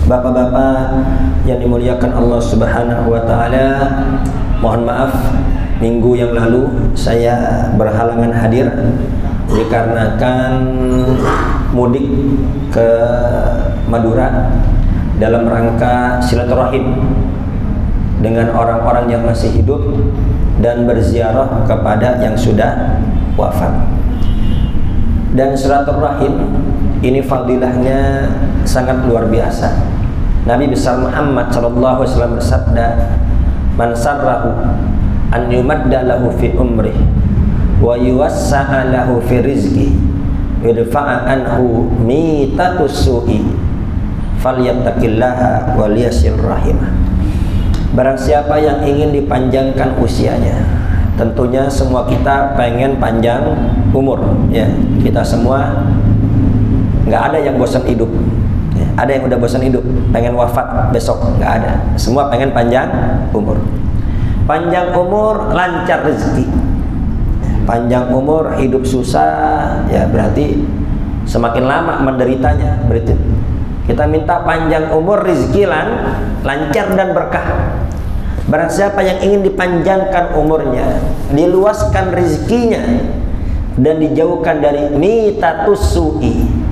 Bapak-bapak yang dimuliakan Allah Subhanahu wa taala, mohon maaf minggu yang lalu saya berhalangan hadir dikarenakan mudik ke Madura dalam rangka silaturahim dengan orang-orang yang masih hidup dan berziarah kepada yang sudah wafat. Dan silaturahim ini fadilahnya sangat luar biasa. Nabi besar Muhammad sallallahu alaihi wasallam bersabda, "Man sarrahu an yumadda lahu fi umrih wa yuwassa'a lahu fi rizqih yudfa'a anhu mitatus su'i falyattaqillaha wal yasil rahimah." Barang siapa yang ingin dipanjangkan usianya, tentunya semua kita pengen panjang umur, ya. Kita semua nggak ada yang bosan hidup. Ada yang udah bosan hidup, pengen wafat besok, nggak ada. Semua pengen panjang umur. Panjang umur, lancar rezeki. Panjang umur, hidup susah, ya berarti semakin lama menderitanya. Berarti kita minta panjang umur, rezeki lancar dan berkah. Barang siapa yang ingin dipanjangkan umurnya, diluaskan rezekinya, dan dijauhkan dari mitatus su'i.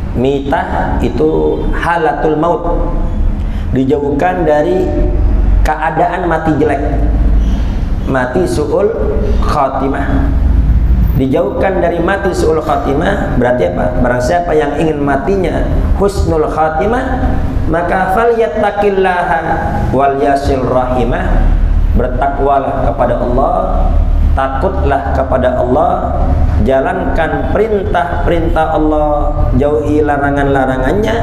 Mitah itu halatul maut, dijauhkan dari keadaan mati jelek, mati su'ul khatimah. Dijauhkan dari mati su'ul khatimah berarti apa? Barang siapa yang ingin matinya husnul khatimah, maka falyattaqillaha wal yasil rahimah. Bertakwalah kepada Allah, takutlah kepada Allah, jalankan perintah-perintah Allah, jauhi larangan-larangannya,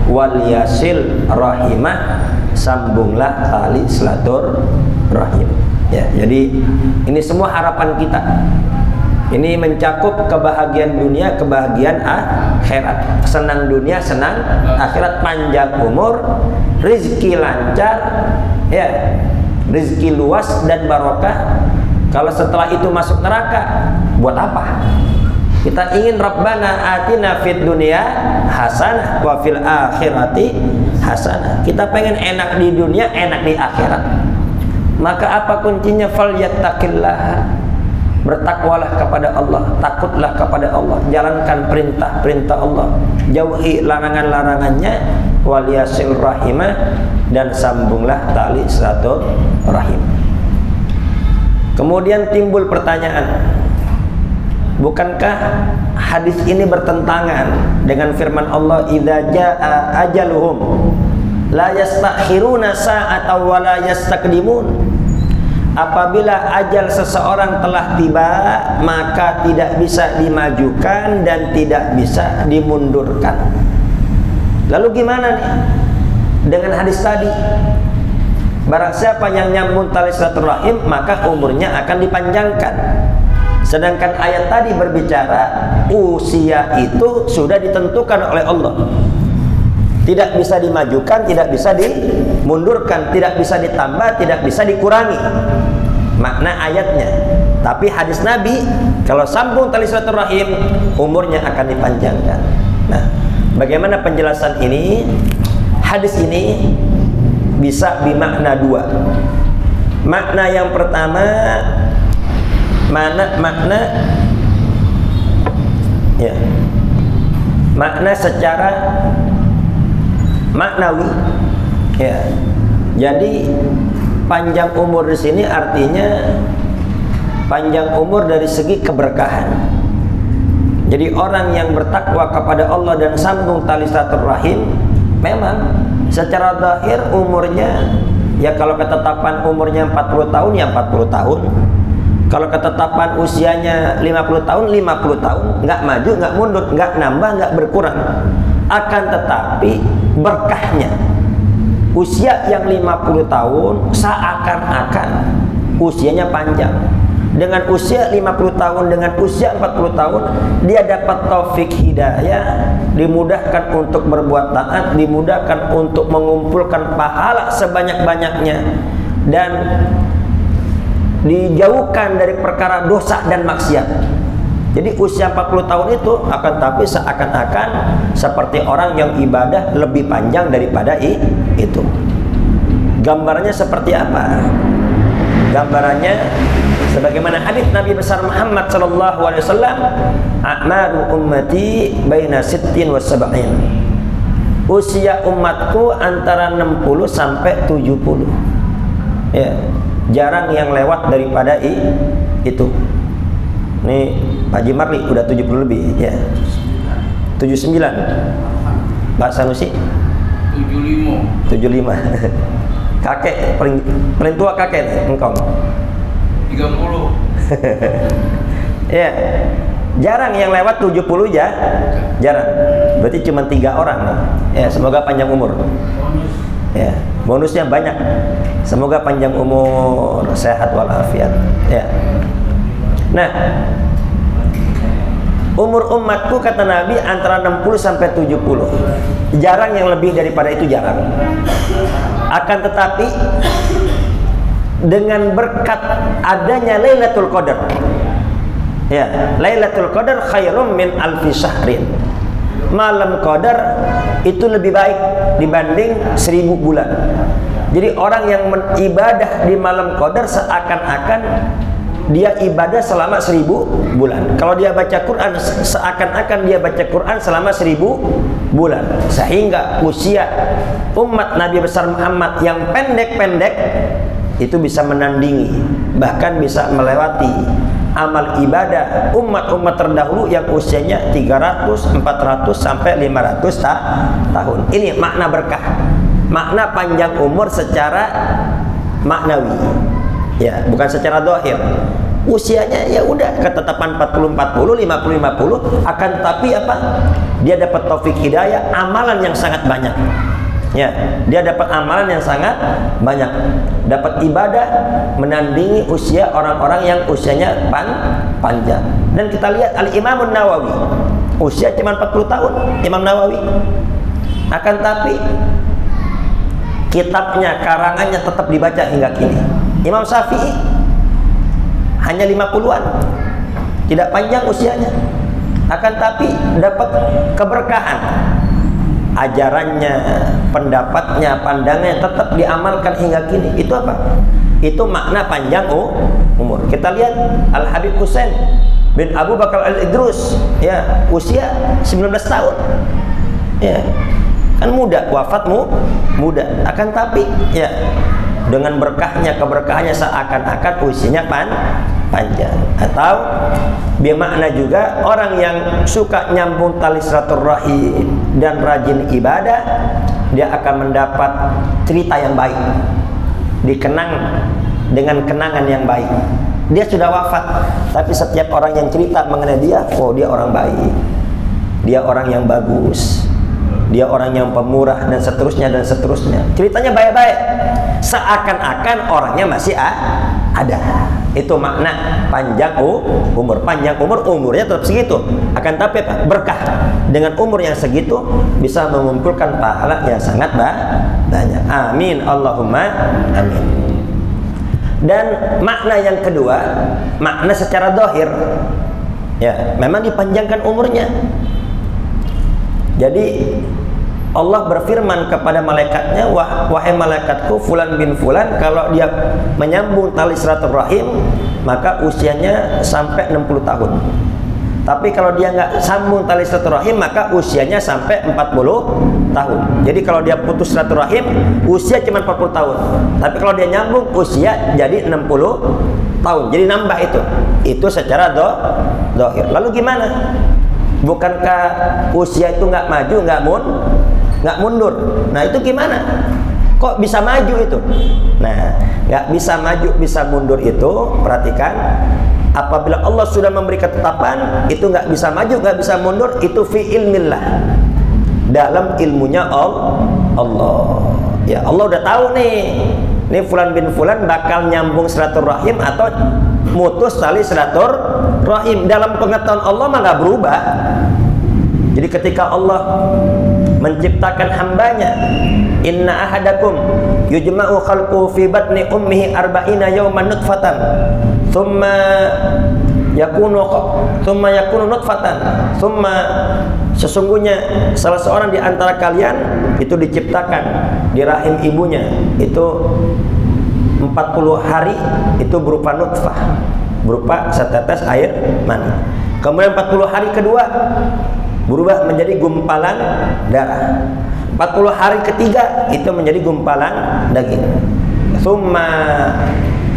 wal yasil rahimah, sambunglah tali silaturahim. Ya, jadi ini semua harapan kita. Ini mencakup kebahagiaan dunia, kebahagiaan akhirat. Senang dunia, senang akhirat, panjang umur, rezeki lancar, ya, rezeki luas dan barokah. Kalau setelah itu masuk neraka, buat apa? Kita ingin Rabbana atina fid dunya hasanah wa fil akhirati hasanah. Kita pengen enak di dunia, enak di akhirat. Maka apa kuncinya? Falyattaqillah. Bertakwalah kepada Allah, takutlah kepada Allah, jalankan perintah-perintah Allah, jauhi larangan-larangannya, wal yasil rahimah, dan sambunglah tali silaturahim. Kemudian timbul pertanyaan, bukankah hadis ini bertentangan dengan firman Allah, idza jaa ajaluhum la yastakhiruna sa'atan wa la yastaqdimun? Apabila ajal seseorang telah tiba, maka tidak bisa dimajukan dan tidak bisa dimundurkan. Lalu gimana nih dengan hadis tadi? Barang siapa yang nyambung tali silaturahim, maka umurnya akan dipanjangkan. Sedangkan ayat tadi berbicara usia itu sudah ditentukan oleh Allah, tidak bisa dimajukan, tidak bisa dimundurkan, tidak bisa ditambah, tidak bisa dikurangi makna ayatnya. Tapi hadis Nabi, kalau sambung tali silaturahim, umurnya akan dipanjangkan. Nah, bagaimana penjelasan ini? Hadis ini bisa bermakna dua. Makna yang pertama, makna ya, makna secara maknawi, ya. Jadi panjang umur di sini artinya panjang umur dari segi keberkahan. Jadi orang yang bertakwa kepada Allah dan sambung tali silaturahim, memang secara zahir umurnya, ya kalau ketetapan umurnya 40 tahun, ya 40 tahun. Kalau ketetapan usianya 50 tahun, 50 tahun, nggak maju, nggak mundur, nggak nambah, nggak berkurang. Akan tetapi berkahnya, usia yang 50 tahun seakan-akan usianya panjang. Dengan usia 50 tahun, dengan usia 40 tahun, dia dapat taufik hidayah, dimudahkan untuk berbuat taat, dimudahkan untuk mengumpulkan pahala sebanyak-banyaknya, dan dijauhkan dari perkara dosa dan maksiat. Jadi usia 40 tahun itu akan tapi seakan-akan seperti orang yang ibadah lebih panjang daripada itu. Gambarnya seperti apa? Gambarannya sebagaimana hadis Nabi besar Muhammad sallallahu alaihi wasallam, "A'maru ummati baina sittin wa sab'in." Usia umatku antara 60 sampai 70. Ya, jarang yang lewat daripada itu. Nih Pak Haji Marli udah 70 lebih ya. 79. Pak Sanusi 75. Kakek paling tua kakek nih, engkau 30. Ya. Jarang yang lewat 70 ya. Jarang. Berarti cuma 3 orang. Ya, semoga panjang umur. Ya, bonusnya banyak. Semoga panjang umur, sehat walafiat. Ya. Nah, umur umatku kata Nabi antara 60 sampai 70. Jarang yang lebih daripada itu, jarang. Akan tetapi dengan berkat adanya Lailatul Qadar. Ya, Lailatul Qadar khairum min alfi syahrin. Malam Qadar itu lebih baik dibanding 1000 bulan. Jadi orang yang beribadah di malam Qadar seakan-akan dia ibadah selama 1000 bulan. Kalau dia baca Quran seakan-akan dia baca Quran selama 1000 bulan. Sehingga usia umat Nabi besar Muhammad yang pendek-pendek itu bisa menandingi, bahkan bisa melewati amal ibadah umat-umat terdahulu yang usianya 300, 400 sampai 500 tahun. Ini makna berkah, makna panjang umur secara maknawi. Ya, bukan secara zahir. Usianya ya udah ketetapan 40 40, 50 50, akan tapi apa? Dia dapat taufik hidayah, amalan yang sangat banyak. Ya, dia dapat amalan yang sangat banyak, dapat ibadah menandingi usia orang-orang yang usianya panjang. Dan kita lihat Al-Imam Nawawi, usia cuma 40 tahun, Imam Nawawi. Akan tapi kitabnya, karangannya tetap dibaca hingga kini. Imam Syafi'i hanya 50-an, tidak panjang usianya, akan tapi dapat keberkahan. Ajarannya, pendapatnya, pandangannya tetap diamalkan hingga kini. Itu apa? Itu makna panjang umur. Kita lihat Al-Habib Husain bin Abu Bakar Al-Idrus, ya, usia 19 tahun. Ya, kan muda, wafatmu muda. Akan tapi ya dengan berkahnya, keberkahannya seakan-akan usianya panjang. Atau bermakna juga orang yang suka nyambung tali silaturahim dan rajin ibadah, dia akan mendapat cerita yang baik, dikenang dengan kenangan yang baik. Dia sudah wafat, tapi setiap orang yang cerita mengenai dia, oh dia orang baik, dia orang yang bagus, dia orang yang pemurah, dan seterusnya dan seterusnya. Ceritanya baik-baik, seakan-akan orangnya masih ada. Itu makna panjang umur. Panjang umur, umurnya tetap segitu, akan tapi apa? Berkah. Dengan umur yang segitu bisa mengumpulkan pahala yang sangat banyak. Amin, Allahumma amin. Dan makna yang kedua, makna secara zahir, ya, memang dipanjangkan umurnya. Jadi Allah berfirman kepada malaikatnya, wahai malaikatku fulan bin fulan, kalau dia menyambung tali silaturahim maka usianya sampai 60 tahun. Tapi kalau dia nggak sambung tali silaturahim maka usianya sampai 40 tahun. Jadi kalau dia putus silaturahim usia cuma 40 tahun. Tapi kalau dia nyambung usia jadi 60 tahun. Jadi nambah itu. Itu secara zahir. Lalu gimana? Bukankah usia itu nggak maju, nggak mundur? Nah itu gimana? Kok bisa maju itu? Nah, nggak bisa maju, bisa mundur itu, perhatikan. Apabila Allah sudah memberi ketetapan, itu nggak bisa maju, nggak bisa mundur, itu fi ilmillah, dalam ilmunya Allah. Ya Allah udah tahu nih fulan bin fulan bakal nyambung silaturahim atau mutus tali silaturahim. Dalam pengetahuan Allah mah nggak berubah. Jadi ketika Allah menciptakan hambanya, inna ahadakum yujma'u khalquhu fi batni ummihi arba'ina yawman nutfatan thumma yakunu thumma yakunu nutfatan thumma, sesungguhnya salah seorang di antara kalian itu diciptakan di rahim ibunya itu 40 hari itu berupa nutfah, berupa setetes air mani. Kemudian 40 hari kedua berubah menjadi gumpalan darah. 40 hari ketiga itu menjadi gumpalan daging. Tsumma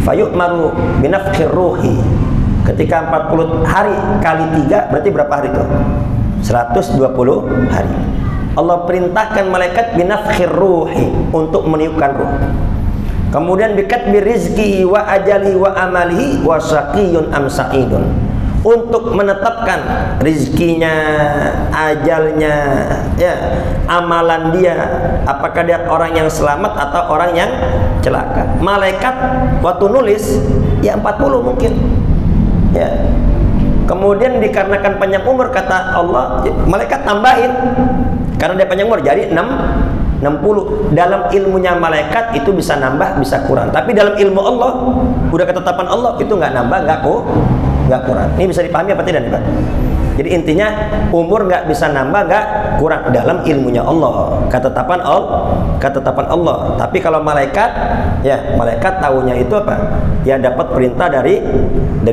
fayu'maru binafkhir ruhi. Ketika 40 hari kali 3 berarti berapa hari itu? 120 hari. Allah perintahkan malaikat binafkhir ruhi untuk meniupkan ruh. Kemudian bikatbi rizki wa ajali wa amalihi wa syaqiyun am sa'idun, untuk menetapkan rizkinya, ajalnya, ya, amalan dia, apakah dia orang yang selamat atau orang yang celaka. Malaikat waktu nulis ya 40 mungkin, ya. Kemudian dikarenakan panjang umur kata Allah, malaikat tambahin karena dia panjang umur jadi 60. Dalam ilmunya malaikat itu bisa nambah bisa kurang, tapi dalam ilmu Allah udah ketetapan Allah itu nggak nambah nggak kurang. Ini bisa dipahami apa tidak nih Pak? Jadi intinya umur nggak bisa nambah nggak kurang dalam ilmunya Allah, ketetapan Allah. Tapi kalau malaikat, ya malaikat tahunya itu apa? Ya dapat perintah dari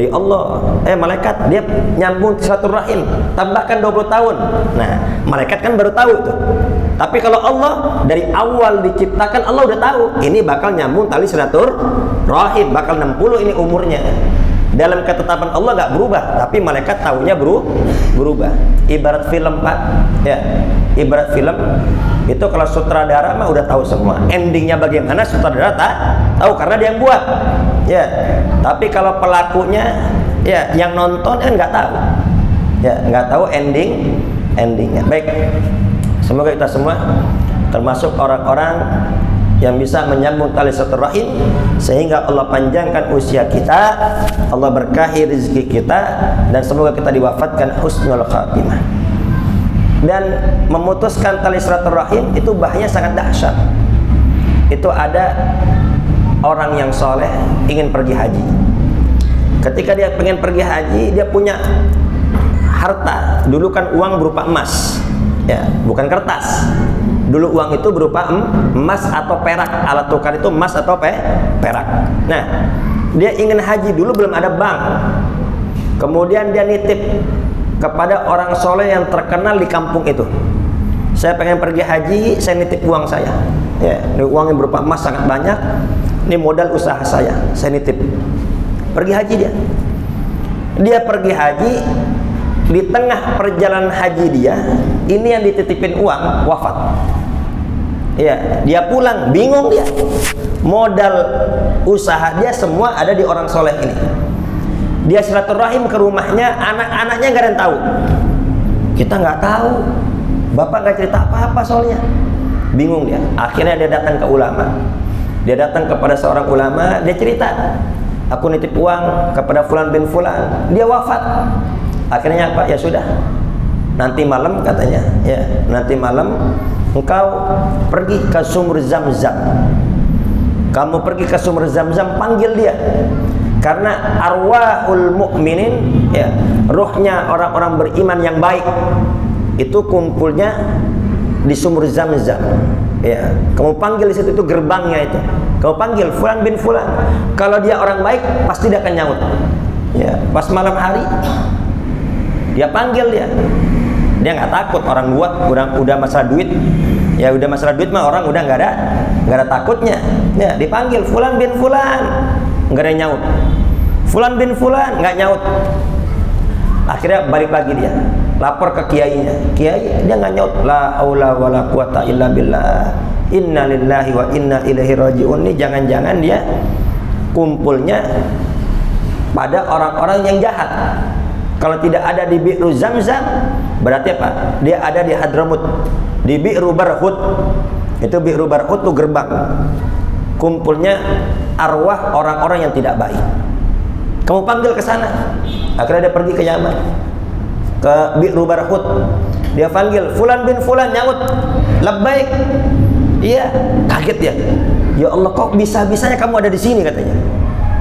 Allah. Malaikat dia nyambung silaturahim, tambahkan 20 tahun. Nah malaikat kan baru tahu itu. Tapi kalau Allah dari awal diciptakan Allah udah tahu ini bakal nyambung tali silaturahim, bakal 60 ini umurnya. Dalam ketetapan Allah nggak berubah, tapi malaikat tahunya berubah. Ibarat film Pak, ya ibarat film itu kalau sutradara mah udah tahu semua endingnya bagaimana, sutradara tak tahu karena dia yang buat, ya. Tapi kalau pelakunya, ya yang nonton kan nggak tahu, ya nggak tahu endingnya. Baik, semoga kita semua termasuk orang-orang yang bisa menyambung tali silaturahim sehingga Allah panjangkan usia kita, Allah berkahi rezeki kita, dan semoga kita diwafatkan husnul khatimah. Dan memutuskan tali silaturahim itu bahaya sangat dahsyat. Itu ada orang yang soleh ingin pergi haji. Ketika dia pengen pergi haji, dia punya harta, dulu kan uang berupa emas, ya bukan kertas. Dulu uang itu berupa emas atau perak, alat tukar itu emas atau perak. Nah, dia ingin haji, dulu belum ada bank. Kemudian dia nitip kepada orang soleh yang terkenal di kampung itu. Saya pengen pergi haji, saya nitip uang saya. Ya, ini uang yang berupa emas sangat banyak. Ini modal usaha saya nitip. Pergi haji dia. Dia pergi haji, di tengah perjalanan haji dia, ini yang dititipin uang wafat. Ya, dia pulang bingung dia. Modal usaha dia semua ada di orang soleh ini. Dia silaturahim ke rumahnya, anak-anaknya nggak ada yang tahu. Kita nggak tahu. Bapak nggak cerita apa-apa soalnya. Bingung dia. Akhirnya dia datang ke ulama. Dia datang kepada seorang ulama, dia cerita, aku nitip uang kepada fulan bin fulan, dia wafat. Akhirnya apa? Ya sudah, nanti malam katanya, ya nanti malam engkau pergi ke sumur Zam-Zam. Kamu pergi ke sumur Zam-Zam, panggil dia. Karena arwahul mukminin, ya ruhnya orang-orang beriman yang baik itu kumpulnya di sumur Zam-Zam. Ya, kamu panggil di situ, itu gerbangnya itu. Kamu panggil fulan bin fulan. Kalau dia orang baik, pasti dia akan nyaut. Ya, pas malam hari dia panggil dia nggak takut, orang buat udah masalah duit, ya udah masalah duit mah orang udah nggak ada takutnya. Ya dipanggil fulan bin fulan, nggak ada nyaut. Fulan bin fulan nggak nyaut. Akhirnya balik lagi dia, lapor ke kiainya. Kiai dia nggak nyaut. La haula wala quwata illa billah, inna lillahi wa inna ilaihi rajiun. Ini jangan-jangan dia kumpulnya pada orang-orang yang jahat. Kalau tidak ada di Bi'ru Zam-Zam, berarti apa? Dia ada di Hadramut, di Bi'ru Barhut. Itu Bi'ru Barhut itu gerbang kumpulnya arwah orang-orang yang tidak baik. Kamu panggil ke sana. Akhirnya dia pergi ke Yaman, ke Bi'ru Barhut. Dia panggil fulan bin fulan, nyaut, labbaik. Iya, kaget dia. Ya Allah, kok bisa-bisanya kamu ada di sini katanya.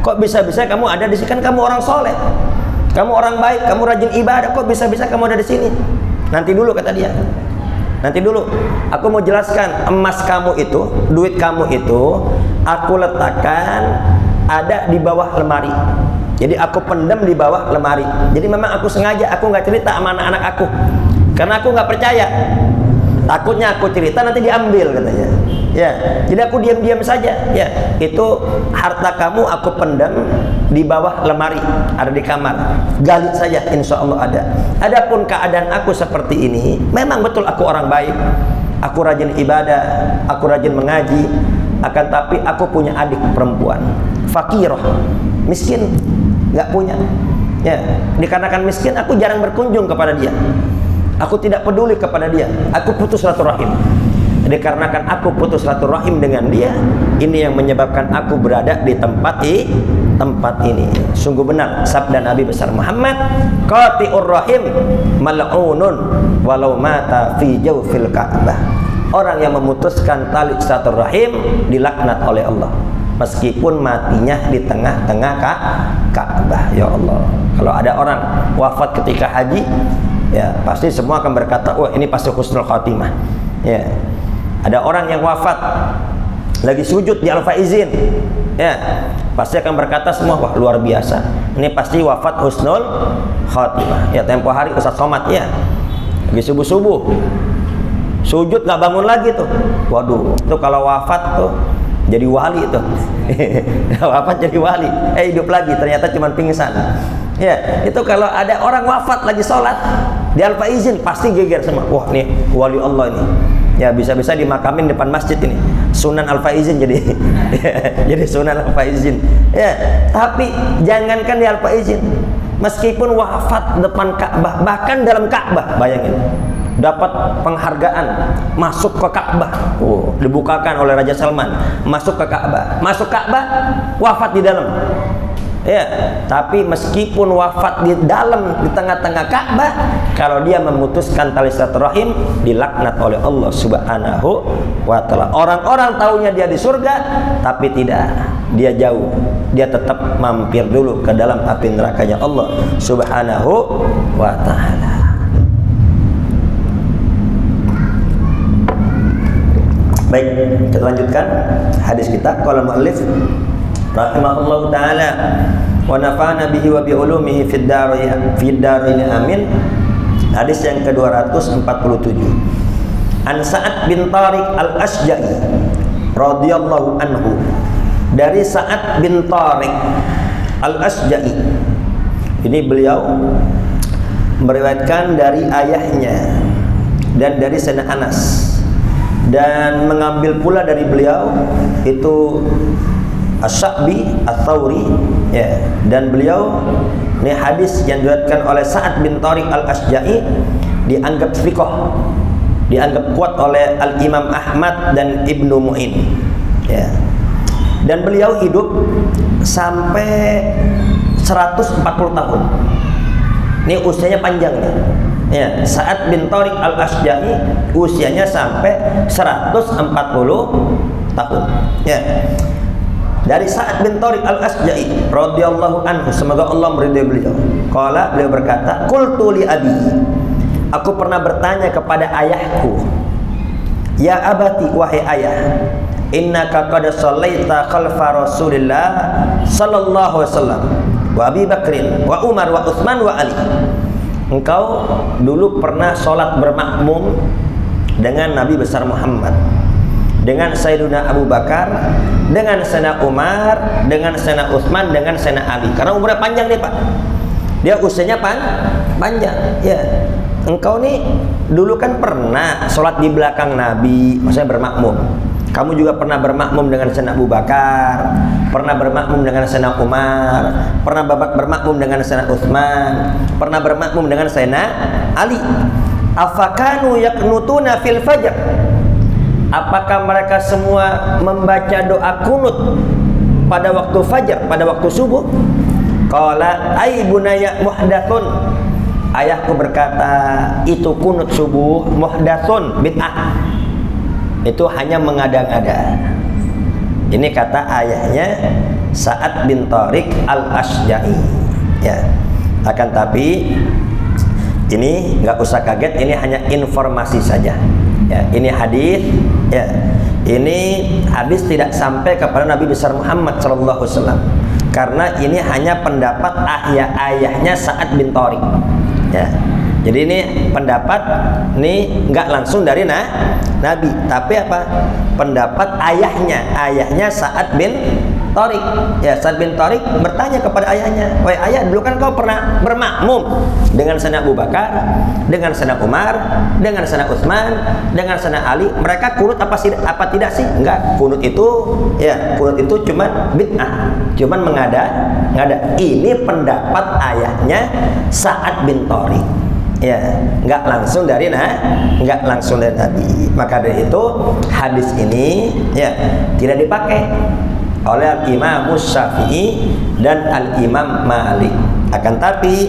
Kok bisa-bisanya kamu ada di sini, kan kamu orang soleh. Kamu orang baik, kamu rajin ibadah, kok bisa-bisa kamu ada di sini? Nanti dulu, kata dia. Nanti dulu, aku mau jelaskan. Emas kamu itu, duit kamu itu, aku letakkan ada di bawah lemari. Jadi aku pendam di bawah lemari. Jadi memang aku sengaja, aku nggak cerita sama anak-anak aku, karena aku nggak percaya. Takutnya aku cerita nanti diambil, katanya. Ya, jadi aku diam-diam saja. Ya, itu harta kamu aku pendam di bawah lemari, ada di kamar. Gali saja, insya Allah ada. Adapun keadaan aku seperti ini, memang betul aku orang baik. Aku rajin ibadah, aku rajin mengaji. Akan tapi aku punya adik perempuan, fakirah, miskin, nggak punya. Ya, dikarenakan miskin, aku jarang berkunjung kepada dia. Aku tidak peduli kepada dia. Aku putus silaturahim. Dikarenakan aku putus silaturahim dengan dia, ini yang menyebabkan aku berada di tempat ini. Sungguh benar sabda Nabi besar Muhammad, qati'ur rahim mal'unun walau mata fi jawfil Ka'bah. Orang yang memutuskan tali silaturahim dilaknat oleh Allah, meskipun matinya di tengah-tengah Ka'bah. Ya Allah, kalau ada orang wafat ketika haji, ya pasti semua akan berkata, wah ini pasti husnul khatimah. Ya, ada orang yang wafat lagi sujud di Al-Faizin, ya pasti akan berkata semua, wah luar biasa, ini pasti wafat husnul khatimah. Ya, tempo hari Ustaz Somad, ya lagi subuh-subuh sujud nggak bangun lagi tuh, waduh, itu kalau wafat tuh jadi wali tuh. Wafat jadi wali, hidup lagi, ternyata cuma pingsan. Ya, itu kalau ada orang wafat lagi sholat di Al-Faizin, pasti geger semua. Wah, nih wali Allah ini. Ya, bisa-bisa dimakamin depan masjid ini. Sunan Al-Faizin jadi jadi Sunan Al-Faizin. Ya, tapi jangankan di Al-Faizin, meskipun wafat depan Ka'bah, bahkan dalam Ka'bah, bayangin, dapat penghargaan masuk ke Ka'bah. Dibukakan oleh Raja Salman, masuk ke Ka'bah. Masuk Ka'bah, wafat di dalam. Ya, tapi meskipun wafat di dalam, di tengah-tengah Ka'bah, kalau dia memutuskan tali silaturahim, dilaknat oleh Allah Subhanahu wa Ta'ala. Orang-orang taunya dia di surga, tapi tidak, dia jauh. Dia tetap mampir dulu ke dalam api nerakanya Allah Subhanahu wa Ta'ala. Baik, kita lanjutkan hadis kita. Qala mu'allif rahimahullahu ta'ala wa nafa'ana bihi wa bi ulumihi fid dharain amin. Hadis yang ke-247. An Sa'ad bin Tariq al-Asja'i radhiyallahu anhu, dari Sa'ad bin Tariq al-Asja'i, ini beliau meriwayatkan dari ayahnya dan dari Sayyidina Anas, dan mengambil pula dari beliau itu As-Sa'bi Ats-Tsauri, ya, dan beliau, ini hadis yang diriwayatkan oleh Sa'ad bin Tariq al-Asja'i, dianggap thiqah, dianggap kuat oleh Al-Imam Ahmad dan Ibnu Mu'in, ya. Dan beliau hidup sampai 140 tahun. Ini usianya panjang nih. Ya, Sa'ad bin Tariq al-Asja'i usianya sampai 140 tahun. Ya. Dari Sa'ad bin Tariq al-Asja'i radhiyallahu anhu, semoga Allah meridai beliau. Qala, beliau berkata, qultu li abi, aku pernah bertanya kepada ayahku, ya abati, wahai ayah, innaka qad shallaita khalfa Rasulillah sallallahu alaihi wasallam wa Abi Bakrin wa Umar wa Utsman wa Ali. Engkau dulu pernah sholat bermakmum dengan Nabi besar Muhammad, dengan Sayyidina Abu Bakar, dengan Sayyidina Umar, dengan Sayyidina Utsman, dengan Sayyidina Ali. Karena umurnya panjang nih Pak, dia usianya panjang. Ya, engkau nih dulu kan pernah sholat di belakang Nabi, maksudnya bermakmum. Kamu juga pernah bermakmum dengan Sayyidina Abu Bakar, pernah bermakmum dengan Sayyidina Umar, pernah bermakmum dengan Sayyidina Utsman, pernah bermakmum dengan Sayyidina Ali. Afakanu yaqnutuna fil fajr, apakah mereka semua membaca doa kunut pada waktu fajar, pada waktu subuh? Qala ay bunaya muhdatsun, ayahku berkata, itu kunut subuh muhdatsun, bid'ah, itu hanya mengada-ngada. Ini kata ayahnya Sa'ad bin Tariq al-Asja'i, ya. Akan tapi ini nggak usah kaget, ini hanya informasi saja. Ya, ini hadis, ya, ini hadis tidak sampai kepada Nabi besar Muhammad SAW, karena ini hanya pendapat ayahnya Sa'ad bin Thariq. Ya, jadi ini pendapat ini nggak langsung dari Nabi, tapi apa? Pendapat ayahnya Sa'ad bin Thariq. Ya, Sa'ad bin Thariq bertanya kepada ayahnya, "Wahai ayah, dulu kan kau pernah bermakmum dengan Sayyidina Abu Bakar, dengan Sayyidina Umar, dengan Sayyidina Utsman, dengan Sayyidina Ali. Mereka kunut apa tidak sih?" Enggak, kunut itu cuma bid'ah, cuman mengada. Ini pendapat ayahnya Sa'ad bin Thariq. Ya, nggak langsung dari Nabi. Maka dari itu hadis ini ya tidak dipakai oleh Al-Imam Syafi'i dan Al-Imam Malik. Akan tapi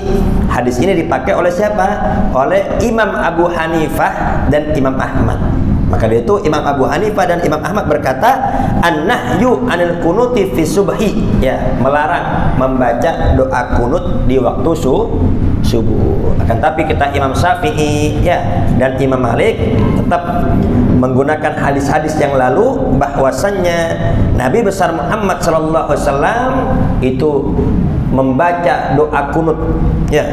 hadis ini dipakai oleh siapa? Oleh Imam Abu Hanifah dan Imam Ahmad. Maka dari itu Imam Abu Hanifah dan Imam Ahmad berkata, an-nahyu anil kunuti fi subhi, ya, melarang membaca doa kunut di waktu subuh. Akan tapi kita Imam Syafi'i ya dan Imam Malik tetap menggunakan hadis-hadis yang lalu bahwasannya Nabi besar Muhammad SAW itu membaca doa kunut ya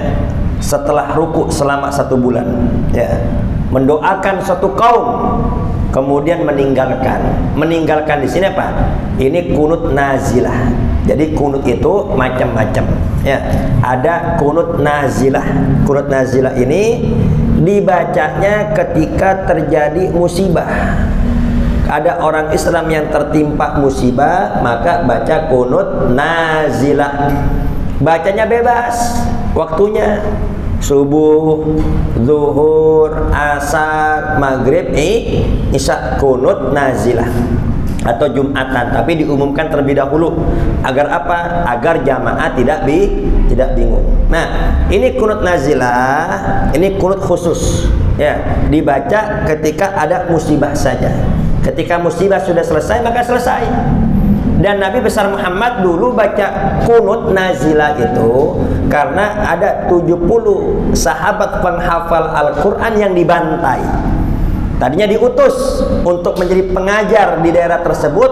setelah ruku selama 1 bulan, ya, mendoakan suatu kaum, kemudian meninggalkan di sini apa? Ini kunut nazilah. Jadi kunut itu macam-macam, ya. Ada kunut nazilah. Kunut nazilah ini dibacanya ketika terjadi musibah. Ada orang Islam yang tertimpa musibah, maka baca kunut nazilah. Bacanya bebas waktunya, subuh, zuhur, asar, maghrib, isya, kunut nazilah atau jumatan, tapi diumumkan terlebih dahulu agar apa? Agar jamaah tidak bingung. Nah, ini kunut nazilah, ini kunut khusus, ya, dibaca ketika ada musibah saja. Ketika musibah sudah selesai, maka selesai. Dan Nabi besar Muhammad dulu baca kunut nazilah itu karena ada 70 sahabat penghafal Al-Quran yang dibantai. Tadinya diutus untuk menjadi pengajar di daerah tersebut,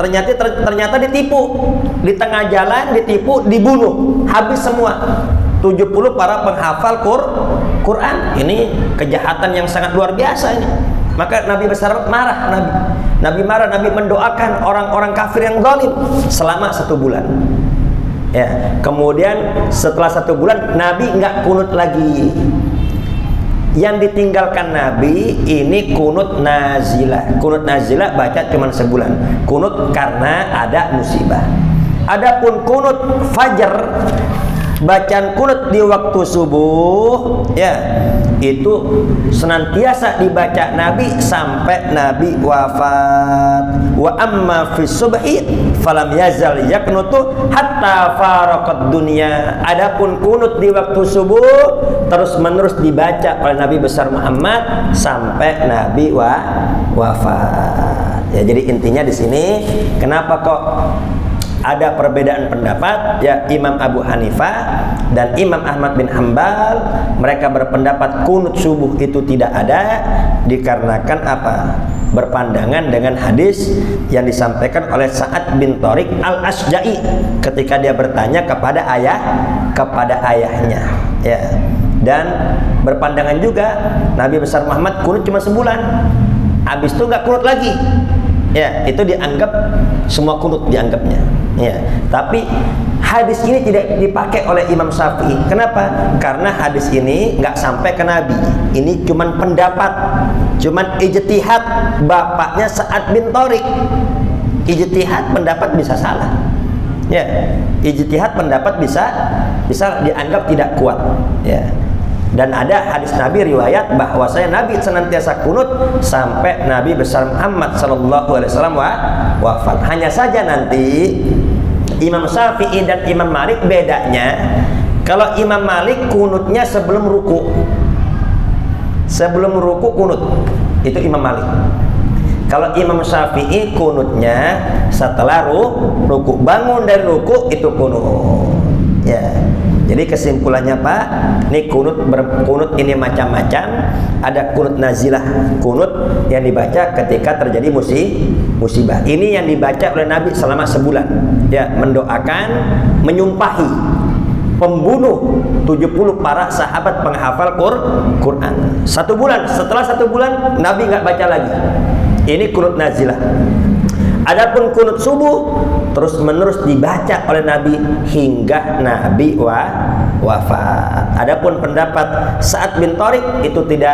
ternyata ditipu. Di tengah jalan ditipu, dibunuh, habis semua. 70 para penghafal Quran. Ini kejahatan yang sangat luar biasa ini. Maka Nabi besar marah, Nabi marah, Nabi mendoakan orang-orang kafir yang zalim selama 1 bulan. Ya, kemudian setelah 1 bulan Nabi nggak kunut lagi. Yang ditinggalkan Nabi ini kunut nazilah. Kunut nazilah baca cuma sebulan. Kunut karena ada musibah. Adapun kunut fajar, bacaan kunut di waktu subuh, ya, itu senantiasa dibaca Nabi sampai Nabi wafat. Wa amma fi subhi falam yazal yaknutu hatta faraqad dunya. Adapun kunut di waktu subuh terus menerus dibaca oleh Nabi besar Muhammad sampai Nabi wafat. Ya, jadi intinya di sini kenapa kok ada perbedaan pendapat, ya, Imam Abu Hanifah dan Imam Ahmad bin Hambal mereka berpendapat kunut subuh itu tidak ada dikarenakan apa? Berpandangan dengan hadis yang disampaikan oleh Sa'ad bin Thariq al-Asja'i ketika dia bertanya kepada ayahnya, ya. Dan berpandangan juga Nabi besar Muhammad kunut cuma sebulan, habis itu nggak kunut lagi. Ya, itu dianggap semua kunut dianggapnya. Ya, tapi hadis ini tidak dipakai oleh Imam Syafi'i. Kenapa? Karena hadis ini nggak sampai ke Nabi. Ini cuman pendapat, cuman ijtihad bapaknya Sa'ad bin Thariq. Ijtihad pendapat bisa salah. Ya, ijtihad pendapat bisa dianggap tidak kuat. Ya. Dan ada hadis Nabi riwayat bahwasanya Nabi senantiasa kunut sampai Nabi besar Muhammad SAW wafat. Hanya saja nanti Imam Syafi'i dan Imam Malik bedanya, kalau Imam Malik kunutnya sebelum ruku. Sebelum ruku kunut. Itu Imam Malik. Kalau Imam Syafi'i kunutnya setelah ruku, bangun dari ruku itu kunut. Ya. Jadi kesimpulannya Pak, ini kunut ini macam-macam. Ada kunut nazilah, kunut yang dibaca ketika terjadi musibah. Ini yang dibaca oleh Nabi selama sebulan. Ya, mendoakan, menyumpahi pembunuh 70 para sahabat penghafal Quran. 1 bulan, setelah 1 bulan Nabi nggak baca lagi. Ini kunut nazilah. Adapun kunut subuh terus menerus dibaca oleh Nabi hingga Nabi wafat. Adapun pendapat Sa'ad bin Thariq itu tidak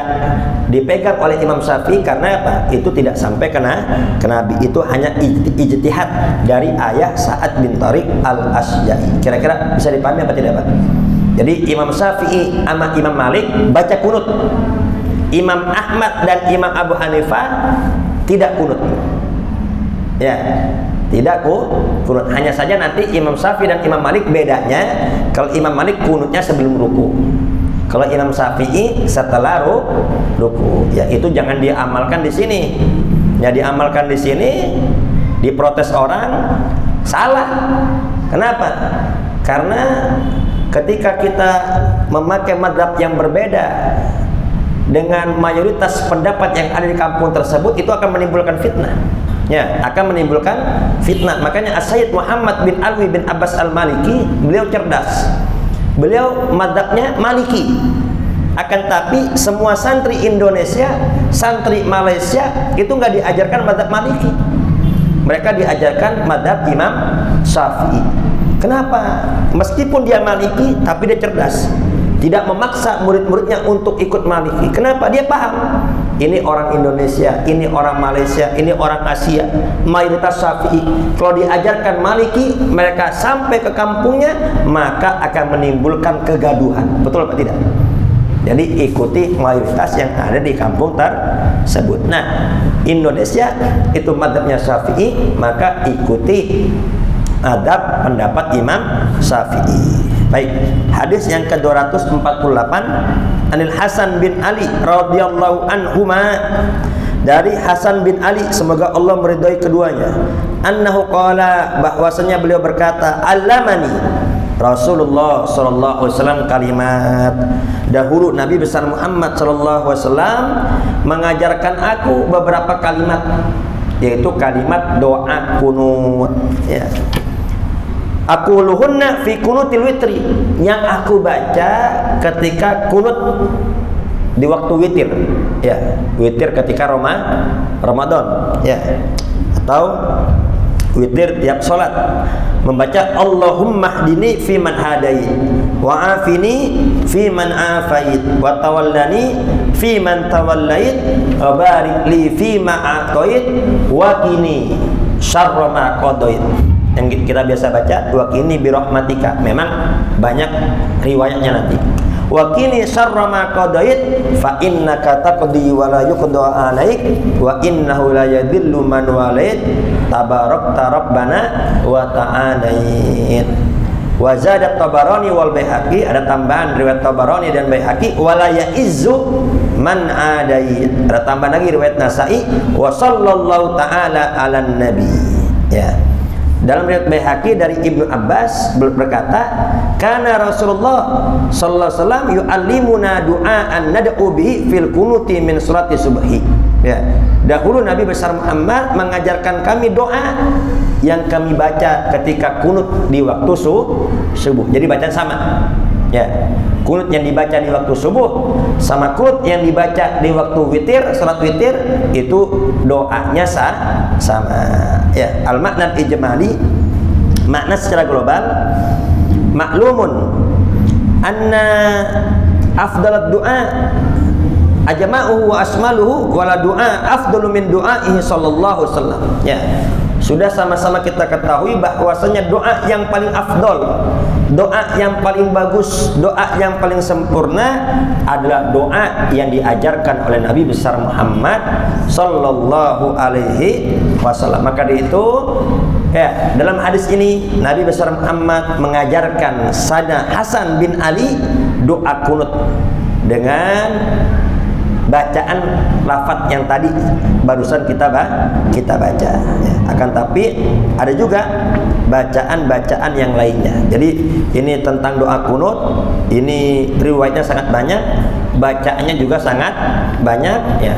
dipegang oleh Imam Syafi'i karena apa? Itu tidak sampai ke Nabi. Itu hanya ijtihad dari ayah Sa'ad bin Thariq al-Asja'i. Kira-kira bisa dipahami apa tidak Pak? Jadi Imam Syafi'i sama Imam Malik baca kunut. Imam Ahmad dan Imam Abu Hanifah tidak kunut. Ya, tidak kunut. Hanya saja nanti Imam Syafi'i dan Imam Malik bedanya, kalau Imam Malik kunutnya sebelum ruku, kalau Imam Syafi'i setelah ruku. Ya, itu jangan diamalkan di sini. Ya, diamalkan di sini diprotes orang salah. Kenapa? Karena ketika kita memakai madhab yang berbeda dengan mayoritas pendapat yang ada di kampung tersebut, itu akan menimbulkan fitnah. Ya, akan menimbulkan fitnah. Makanya As-Sayyid Muhammad bin Alwi bin Abbas Al-Maliki, beliau cerdas. Beliau madhabnya Maliki. Akan tapi semua santri Indonesia, santri Malaysia itu nggak diajarkan madhab Maliki. Mereka diajarkan madhab Imam Syafi'i. Kenapa? Meskipun dia Maliki, tapi dia cerdas. Tidak memaksa murid-muridnya untuk ikut Maliki. Kenapa? Dia paham. Ini orang Indonesia, ini orang Malaysia, ini orang Asia, mayoritas Syafi'i. Kalau diajarkan Maliki, mereka sampai ke kampungnya, maka akan menimbulkan kegaduhan. Betul apa tidak? Jadi ikuti mayoritas yang ada di kampung tersebut. Nah, Indonesia itu madhabnya Syafi'i, maka ikuti adab pendapat Imam Syafi'i. Baik, hadis yang ke-248 Anil Hasan bin Ali radhiyallahu anhuma, dari Hasan bin Ali semoga Allah meridhai keduanya, annahu qala, bahwasanya beliau berkata, allamani Rasulullah sallallahu alaihi wasallam kalimat. Dahulu Nabi besar Muhammad sallallahu alaihi wasallam mengajarkan aku beberapa kalimat, yaitu kalimat doa kunut. Ya. Aku luhunna fi kunutil witri, yang aku baca ketika kunut di waktu witir. Ya, witir ketika Ramadan, ya. Atau witir tiap salat, membaca Allahumma hdini fi man hadait, wa afini fi man afait, wa tawallani fi man tawallait, wa barik li fi ma atait, wa qini syarra ma qadait. Yang kita biasa baca wa qini bi rahmatika. Memang banyak riwayatnya nanti. Wa qini syarra ma qadait fa innaka taqdi wa la yuqda alaik wa innahu la yadhillu man walait tabarakta rabbana wa ta'alait. Wa zada Tabarani wal Baihaqi, ada tambahan riwayat Tabarani dan Baihaqi, wa la ya'izzu man adait. Ada tambahan lagi riwayat Nasa'i, wa sallallahu ta'ala 'alan nabi. Ya. Dalam riwayat Baihaqi dari Ibnu Abbas berkata, kana Rasulullah sallallahu alaihi wasallam yu'allimuna du'aan nad'u bihi fil kunuti min surati subhi. Ya. Dahulu Nabi besar Muhammad mengajarkan kami doa yang kami baca ketika kunut di waktu subuh. Jadi bacaan sama. Ya. Kunut yang dibaca di waktu subuh sama kunut yang dibaca di waktu witir, salat witir, itu doanya sama. Ya, al-makna ijmali, makna secara global, maklumun anna afdalad du'a ajma'uhu wa asmaluhu wala du'a afdalu min du'aihi sallallahu alaihi wasallam. Ya. Sudah sama-sama kita ketahui bahwasanya doa yang paling afdol, doa yang paling bagus, doa yang paling sempurna adalah doa yang diajarkan oleh Nabi besar Muhammad sallallahu alaihi wasallam. Maka dari itu, ya, dalam hadis ini Nabi besar Muhammad mengajarkan Sayyidina Hasan bin Ali doa kunut dengan bacaan lafaz yang tadi barusan kita baca ya. Akan tapi ada juga bacaan-bacaan yang lainnya. Jadi ini tentang doa kunut, ini riwayatnya sangat banyak, bacaannya juga sangat banyak ya.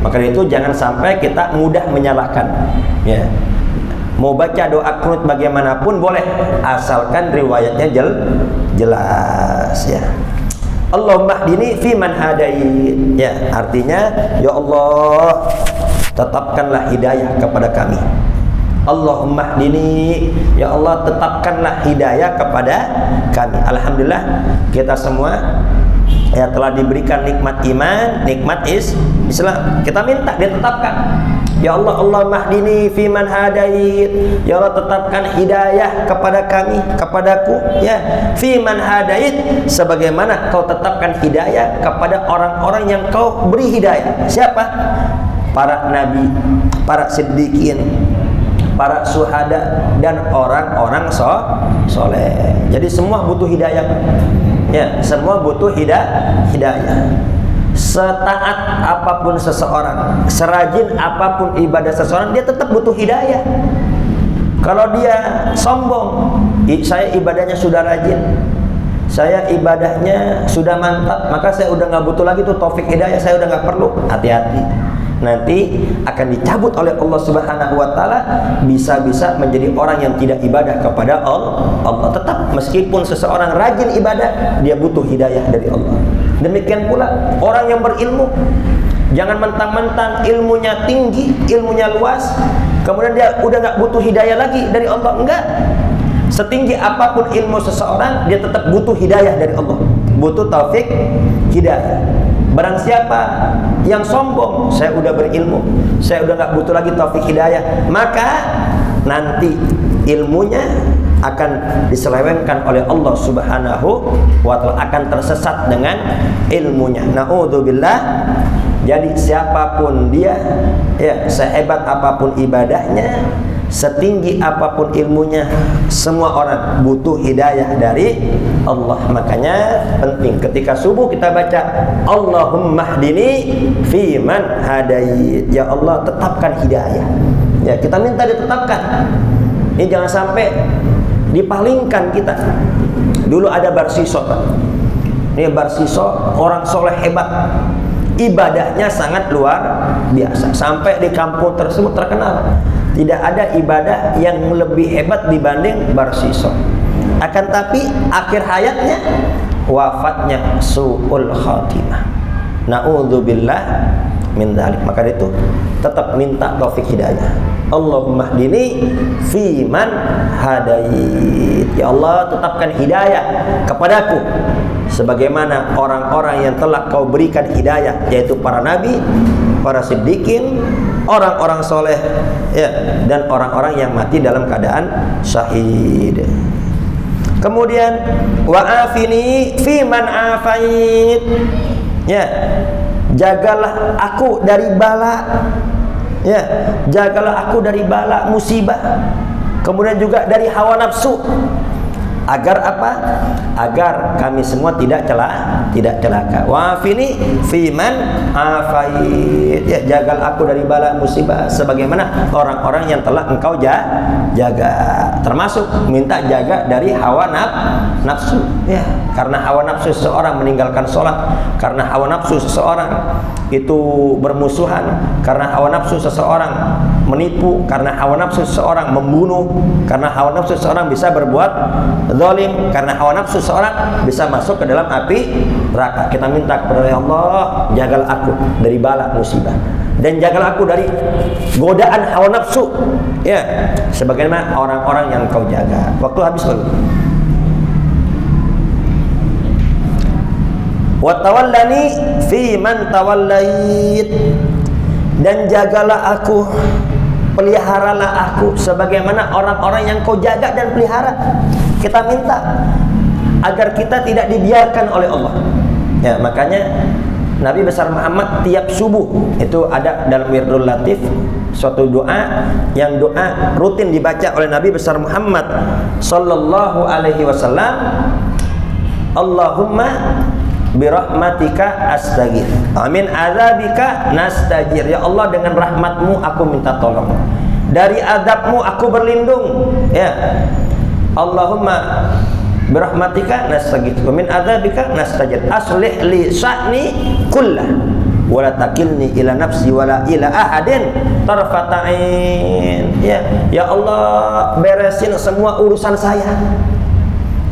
Maka itu jangan sampai kita mudah menyalahkan ya. Mau baca doa kunut bagaimanapun boleh, asalkan riwayatnya jelas ya. Allahumma hdini fi man hadait ya, artinya ya Allah tetapkanlah hidayah kepada kami. Allahumma hdini, ya Allah tetapkanlah hidayah kepada kami. Alhamdulillah kita semua ya telah diberikan nikmat iman, nikmat Islam. Kita minta ditetapkan. Ya Allah, Allahumma hdini fi man hadait. Ya Allah tetapkan hidayah kepada kami, kepadaku ya. Fi man hadait, sebagaimana kau tetapkan hidayah kepada orang-orang yang kau beri hidayah. Siapa? Para nabi, para siddiqin, para syuhada dan orang-orang soleh. Jadi semua butuh hidayah. Ya, semua butuh hidayah. Setaat apapun seseorang, serajin apapun ibadah seseorang, dia tetap butuh hidayah. Kalau dia sombong, saya ibadahnya sudah rajin, saya ibadahnya sudah mantap, maka saya udah nggak butuh lagi tuh taufik hidayah, saya udah nggak perlu. Hati-hati, nanti akan dicabut oleh Allah Subhanahu wa Ta'ala, bisa-bisa menjadi orang yang tidak ibadah kepada Allah. Tetap meskipun seseorang rajin ibadah, dia butuh hidayah dari Allah. Demikian pula orang yang berilmu, jangan mentang-mentang ilmunya tinggi, ilmunya luas, kemudian dia udah nggak butuh hidayah lagi dari Allah. Enggak. Setinggi apapun ilmu seseorang, dia tetap butuh hidayah dari Allah, butuh taufik hidayah. Barang siapa yang sombong, saya udah berilmu, saya udah nggak butuh lagi taufik hidayah, maka nanti ilmunya akan diselewengkan oleh Allah Subhanahu wa Ta'ala, akan tersesat dengan ilmunya. Na'udzubillah. Jadi siapapun dia ya, sehebat apapun ibadahnya, setinggi apapun ilmunya, semua orang butuh hidayah dari Allah. Makanya penting ketika subuh kita baca Allahumma hdini fi man hadait. Ya Allah tetapkan hidayah. Ya, kita minta ditetapkan. Ini jangan sampai dipalingkan kita. Dulu ada Barsiso, Pak. Ini Barsiso orang soleh hebat, ibadahnya sangat luar biasa, sampai di kampung tersebut terkenal tidak ada ibadah yang lebih hebat dibanding Barsiso. Akan tapi akhir hayatnya wafatnya su'ul khatimah. Na'udzubillah min dzalik. Maka itu tetap minta taufik hidayah. Allahumma hdini fi man hadait. Ya Allah tetapkan hidayah kepadaku sebagaimana orang-orang yang telah kau berikan hidayah, yaitu para nabi, para siddiqin, orang-orang soleh ya, dan orang-orang yang mati dalam keadaan syahid. Kemudian wa'afini fi man afait. Ya, jagalah aku dari bala. Ya, jagalah aku dari bala musibah. Kemudian juga dari hawa nafsu. Agar apa? Agar kami semua tidak celaka. Wa'afini fi man afait. Ya, jagalah aku dari bala musibah sebagaimana orang-orang yang telah engkau jaga. Termasuk minta jaga dari hawa nafsu. Ya, karena hawa nafsu seseorang meninggalkan sholat, karena hawa nafsu seseorang itu bermusuhan, karena hawa nafsu seseorang menipu, karena hawa nafsu seseorang membunuh, karena hawa nafsu seseorang bisa berbuat zalim, karena hawa nafsu seseorang bisa masuk ke dalam api neraka. Kita minta kepada Allah, jagalah aku dari bala musibah dan jagalah aku dari godaan hawa nafsu. Ya, sebagaimana orang-orang yang kau jaga. Waktu habis dulu. Wa tawallani fi man tawallait. Dan jagalah aku, peliharalah aku sebagaimana orang-orang yang kau jaga dan pelihara. Kita minta agar kita tidak dibiarkan oleh Allah. Ya, makanya Nabi besar Muhammad tiap subuh itu ada dalam Wirdul Latif suatu doa yang doa rutin dibaca oleh Nabi besar Muhammad sallallahu alaihi wasallam. Allahumma birahmatika astaghith, amin adzabika nastajir. Ya Allah, dengan rahmatmu aku minta tolong, dari azabmu aku berlindung. Ya Allahumma birahmatika nastaghith wa min adzabika nastajir, aslih li sya'ni kullah wala takilni ila nafsi wala ila ahadin tarfata'in. Ya Allah, beresin semua urusan saya.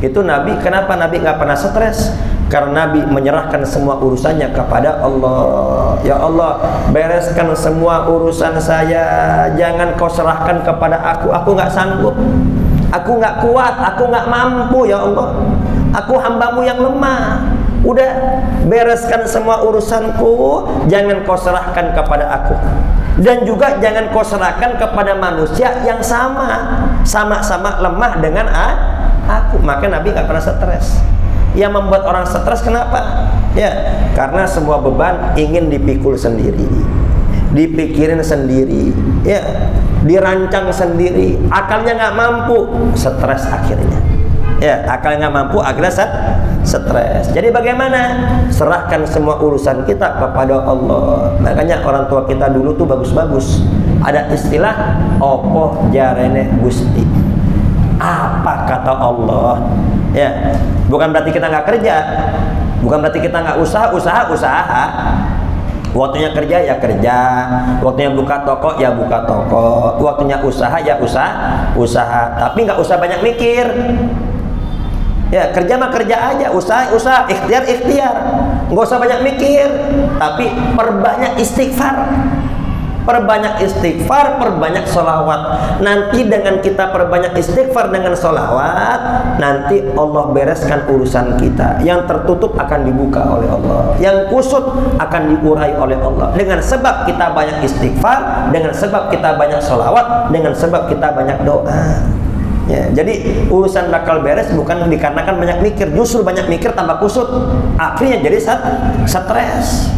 Itu Nabi. Kenapa Nabi nggak pernah stres? Karena Nabi menyerahkan semua urusannya kepada Allah. Ya Allah, bereskan semua urusan saya, jangan kau serahkan kepada aku nggak sanggup, aku nggak kuat, aku nggak mampu. Ya Allah, aku hambamu yang lemah. Udah, bereskan semua urusanku, jangan kau serahkan kepada aku, dan juga jangan kau serahkan kepada manusia yang sama-sama lemah dengan aku. Maka Nabi nggak pernah stres. Yang membuat orang stres kenapa? Ya, karena semua beban ingin dipikul sendiri, dipikirin sendiri, ya, dirancang sendiri, akalnya nggak mampu, stres akhirnya. Ya, akalnya nggak mampu, akhirnya stres. Jadi bagaimana? Serahkan semua urusan kita kepada Allah. Makanya orang tua kita dulu tuh bagus-bagus. Ada istilah opo jarene gusti. Apa kata Allah? Ya, bukan berarti kita nggak kerja, bukan berarti kita nggak usaha. Waktunya kerja ya kerja, waktunya buka toko ya buka toko, waktunya usaha ya usaha. Tapi nggak usah banyak mikir. Ya, kerja mah kerja aja, usaha, ikhtiar, nggak usah banyak mikir. Tapi perbanyak istighfar, perbanyak sholawat. Nanti dengan kita perbanyak istighfar dengan sholawat, nanti Allah bereskan urusan kita. Yang tertutup akan dibuka oleh Allah, yang kusut akan diurai oleh Allah. Dengan sebab kita banyak istighfar, dengan sebab kita banyak sholawat, dengan sebab kita banyak doa. Ya, jadi urusan bakal beres bukan dikarenakan banyak mikir, justru banyak mikir tambah kusut, akhirnya jadi stres.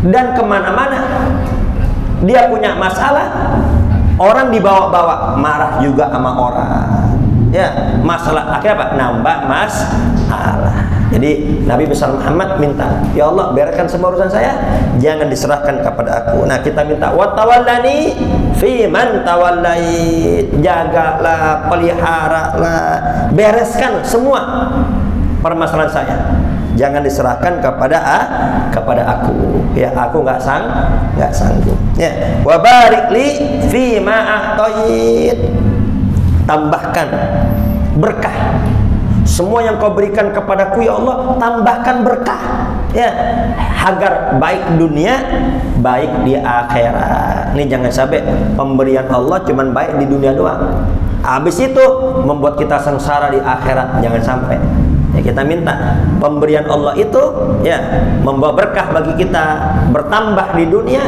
Dan kemana-mana dia punya masalah, orang dibawa-bawa, marah juga sama orang. Ya, masalah akhirnya apa? Nambah masalah. Jadi Nabi besar Muhammad minta, ya Allah, bereskan semua urusan saya, jangan diserahkan kepada aku. Nah, kita minta wa tawallani fi man tawallait, jagalah, peliharalah, bereskan semua permasalahan saya, jangan diserahkan kepada aku. Ya, aku nggak sanggup. Ya, wa barik li fi ma a'tait, tambahkan berkah. Semua yang kau berikan kepadaku ya Allah, tambahkan berkah. Ya, agar baik dunia, baik di akhirat. Ini jangan sampai pemberian Allah cuman baik di dunia doang, habis itu membuat kita sengsara di akhirat. Jangan sampai. Ya, kita minta pemberian Allah itu ya membawa berkah bagi kita, bertambah di dunia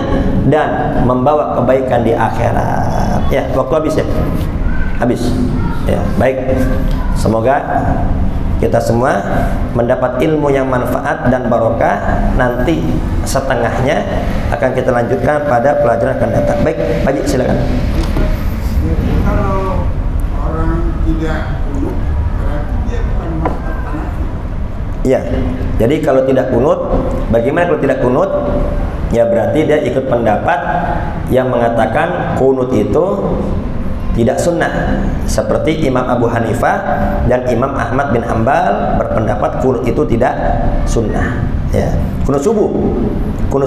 dan membawa kebaikan di akhirat. Ya, waktu habis ya. Habis. Ya, baik. Semoga kita semua mendapat ilmu yang manfaat dan barokah. Nanti setengahnya akan kita lanjutkan pada pelajaran akan datang. Baik, Pak Haji, silakan. Kalau orang tidak kunut, berarti dia bukan mazhab Hanafi. Iya. Jadi kalau tidak kunut, bagaimana kalau tidak kunut? Ya berarti dia ikut pendapat yang mengatakan kunut itu tidak sunnah, seperti Imam Abu Hanifah dan Imam Ahmad bin Hanbal berpendapat kunut itu tidak sunnah. Ya, kunut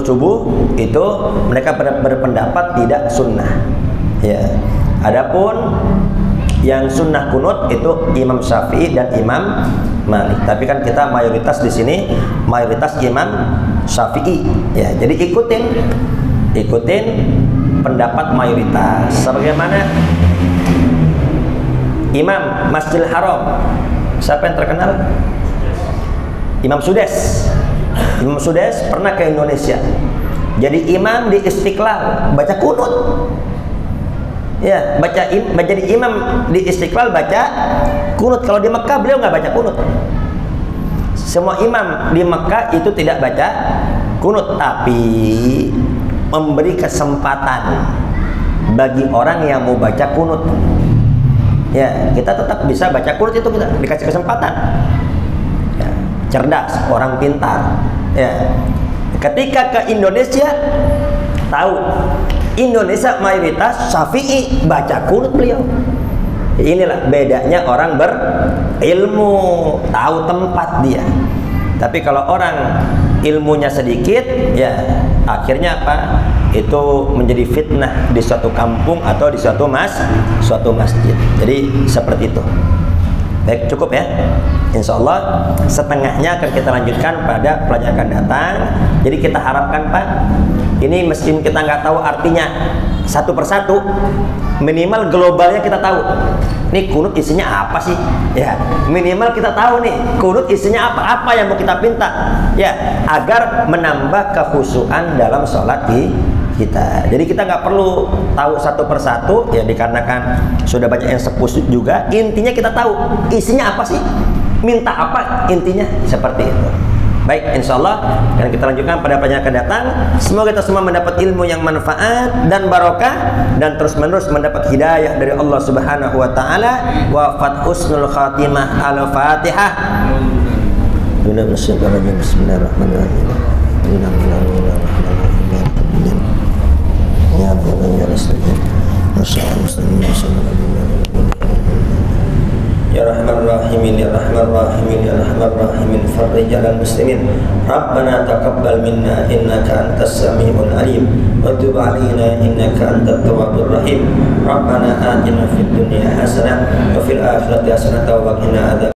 subuh itu mereka berpendapat tidak sunnah. Ya, adapun yang sunnah kunut itu Imam Syafi'i dan Imam Malik. Tapi kan kita mayoritas di sini mayoritas Imam Syafi'i. Ya, jadi ikutin pendapat mayoritas. Sebagaimana Imam Masjidil Haram, siapa yang terkenal? Imam Sudes. Imam Sudes pernah ke Indonesia, jadi imam di Istiqlal, baca kunut. Ya, jadi imam di Istiqlal baca kunut. Kalau di Mekah beliau nggak baca kunut. Semua imam di Mekah itu tidak baca kunut, tapi memberi kesempatan bagi orang yang mau baca kunut. Ya, kita tetap bisa baca kunut, itu kita dikasih kesempatan. Ya. cerdas, orang pintar. Ya. Ketika ke Indonesia, tahu Indonesia mayoritas Syafi'i, baca kunut beliau. Inilah bedanya orang berilmu, tahu tempat dia. Tapi kalau orang ilmunya sedikit, ya akhirnya apa? Itu menjadi fitnah di suatu kampung atau di suatu masjid. Jadi seperti itu. Baik, cukup ya. Insya Allah setengahnya akan kita lanjutkan pada pelajaran akan datang. Jadi kita harapkan Pak, ini meskipun kita nggak tahu artinya satu persatu, minimal globalnya kita tahu. Nih kunut isinya apa sih? Ya, minimal kita tahu nih kunut isinya apa yang mau kita minta. Ya, agar menambah kekhusyuan dalam sholat kita. Jadi kita nggak perlu tahu satu persatu, ya dikarenakan sudah banyak yang sepuh juga. Intinya kita tahu isinya apa sih, minta apa intinya, seperti itu. Baik, insya Allah akan kita lanjutkan pada pelajaran akan datang. Semoga kita semua mendapat ilmu yang manfaat dan barokah, dan terus menerus mendapat hidayah dari Allah Subhanahu Wa Taala. Wa husnul khatimah. Al-Fatihah. Bismillahirrahmanirrahim. Ya Rabbana ya Rasulullah. Ya Rahman Rahimin, Ya Rahman Rahimin, Ya Rahman Rahimin, farrij 'alal muslimin. Rabbana taqabbal minna innaka antas samiul alim wa tub 'alaina innaka antat tawwabur rahim. Rabbana atina fid dunya hasanah wa fil akhirati hasanah wa qina adzab